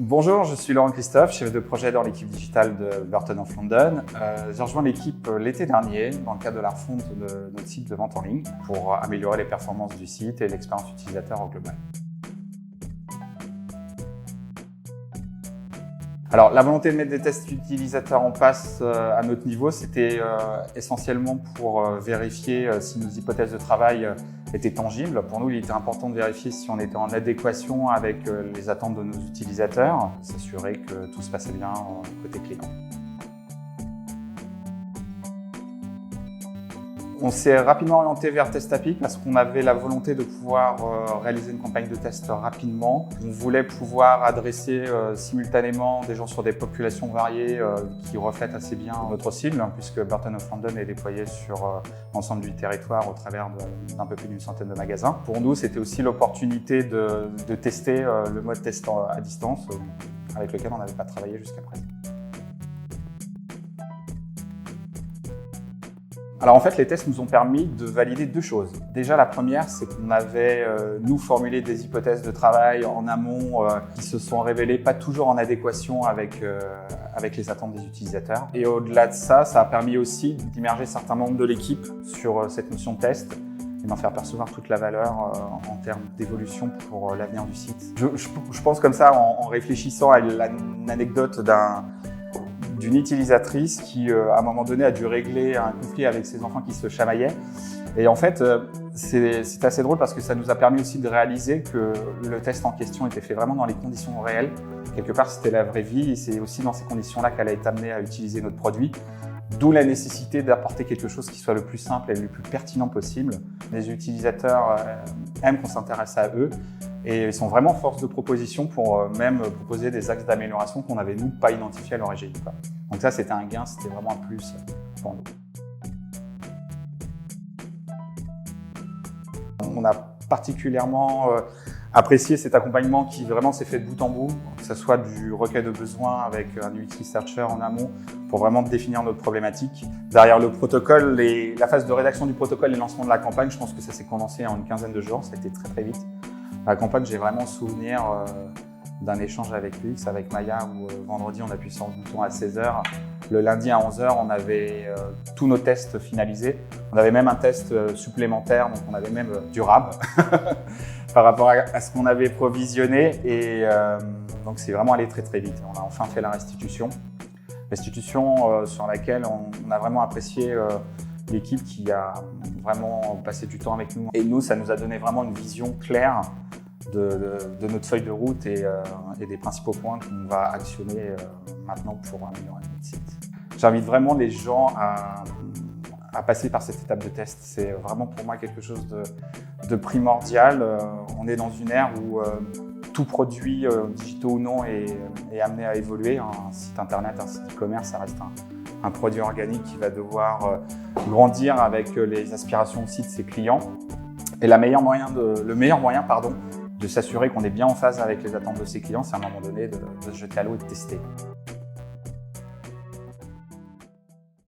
Bonjour, je suis Laurent Christophe, chef de projet dans l'équipe digitale de Burton of London. J'ai rejoint l'équipe l'été dernier dans le cadre de la refonte de notre site de vente en ligne pour améliorer les performances du site et l'expérience utilisateur au global. Alors, la volonté de mettre des tests utilisateurs en place à notre niveau, c'était essentiellement pour vérifier si nos hypothèses de travail étaient tangibles. Pour nous, il était important de vérifier si on était en adéquation avec les attentes de nos utilisateurs, s'assurer que tout se passait bien côté client. On s'est rapidement orienté vers TestAPI parce qu'on avait la volonté de pouvoir réaliser une campagne de test rapidement. On voulait pouvoir adresser simultanément des gens sur des populations variées qui reflètent assez bien notre cible, puisque Burton of London est déployé sur l'ensemble du territoire au travers d'un peu plus d'une centaine de magasins. Pour nous, c'était aussi l'opportunité de tester le mode test à distance avec lequel on n'avait pas travaillé jusqu'à présent. Alors en fait, les tests nous ont permis de valider deux choses. Déjà, la première, c'est qu'on avait, nous, formulé des hypothèses de travail en amont qui se sont révélées pas toujours en adéquation avec les attentes des utilisateurs. Et au-delà de ça, ça a permis aussi d'immerger certains membres de l'équipe sur cette notion de test et d'en faire percevoir toute la valeur en termes d'évolution pour l'avenir du site. Je pense comme ça en réfléchissant à l'anecdote d'une utilisatrice qui, à un moment donné, a dû régler un conflit avec ses enfants qui se chamaillaient. Et en fait, c'est assez drôle parce que ça nous a permis aussi de réaliser que le test en question était fait vraiment dans les conditions réelles. Quelque part, c'était la vraie vie et c'est aussi dans ces conditions-là qu'elle a été amenée à utiliser notre produit. D'où la nécessité d'apporter quelque chose qui soit le plus simple et le plus pertinent possible. Les utilisateurs aiment qu'on s'intéresse à eux et ils sont vraiment force de proposition pour même proposer des axes d'amélioration qu'on n'avait nous pas identifiés à l'origine. Donc ça, c'était un gain, c'était vraiment un plus pour nous. On a particulièrement apprécié cet accompagnement qui vraiment s'est fait de bout en bout, que ce soit du recueil de besoins avec un UX Researcher en amont pour vraiment définir notre problématique. Derrière le protocole, la phase de rédaction du protocole et le lancement de la campagne, je pense que ça s'est condensé en une quinzaine de jours, ça a été très très vite. La campagne, j'ai vraiment souvenir d'un échange avec l'UX, avec Maya, où vendredi on appuie sur le bouton à 16h. Le lundi à 11h, on avait tous nos tests finalisés. On avait même un test supplémentaire, donc on avait même du RAB par rapport à ce qu'on avait provisionné. Et donc c'est vraiment allé très très vite. On a enfin fait la restitution. Restitution sur laquelle on a vraiment apprécié l'équipe qui a vraiment passé du temps avec nous. Et nous, ça nous a donné vraiment une vision claire de notre feuille de route et des principaux points qu'on va actionner maintenant pour améliorer notre site. J'invite vraiment les gens à passer par cette étape de test. C'est vraiment pour moi quelque chose de primordial. On est dans une ère où tout produit, digitaux ou non, est amené à évoluer. Un site internet, un site e-commerce, ça reste un produit organique qui va devoir grandir avec les aspirations aussi de ses clients. Et le meilleur moyen de s'assurer qu'on est bien en phase avec les attentes de ses clients, c'est à un moment donné de se jeter à l'eau et de tester.